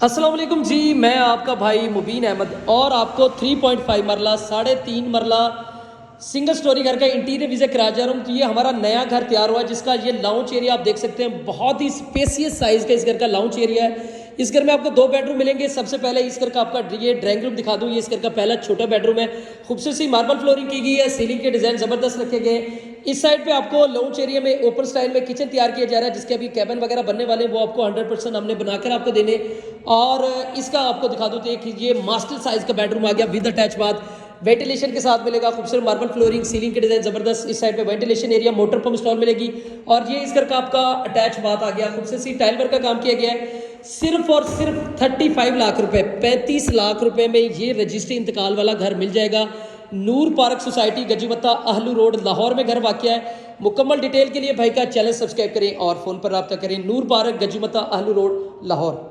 अस्सलाम वालेकुम जी, मैं आपका भाई मुबीन अहमद और आपको 3.5 मरला 3.5 मरला सिंगल स्टोरी घर का इंटीरियर विजिट करा जा रहा हूँ। तो ये हमारा नया घर तैयार हुआ है जिसका ये लाउंज एरिया आप देख सकते हैं। बहुत ही स्पेसियस साइज़ का इस घर का लाउंज एरिया है। इस घर में आपको 2 बेडरूम मिलेंगे। सबसे पहले इस घर का आपका ये ड्राइंग रूम दिखा दूँ। ये इस घर का पहला छोटा बेडरूम है। खूबसूरत सी मार्बल फ्लोरिंग की गई है। सीलिंग के डिज़ाइन ज़बरदस्त रखे गए। इस साइड पे आपको लाउंज एरिया में ओपन स्टाइल में किचन तैयार किया जा रहा है जिसके अभी कैबिन वगैरह बनने वाले हैं। वो आपको 100% हमने बनाकर आपको देने। और इसका आपको दिखा दूँ तो एक ये मास्टर साइज का बेडरूम आ गया विद अटैच बाथ, वेंटिलेशन के साथ मिलेगा। खूबसूरत मार्बल फ्लोरिंग, सीलिंग के डिजाइन जबरदस्त। इस साइड पे ventilation area, motor pump stall मिलेगी। और ये इस घर का आपका अटैच बाथ आ गया। खूबसूरत सी टाइल वर्क का काम किया गया है। सिर्फ और सिर्फ 35 लाख रुपए, 35 लाख रुपए में ये रजिस्ट्री इंतकाल वाला घर मिल जाएगा। नूर पार्क सोसाइटी, गजीमत्ता, अहलू रोड, लाहौर में घर वाक़या है। मुकम्मल डिटेल के लिए भाई का चैनल सब्सक्राइब करें और फ़ोन पर रब्ता करें। नूर पार्क, गजीमत्ता, अहलू रोड, लाहौर।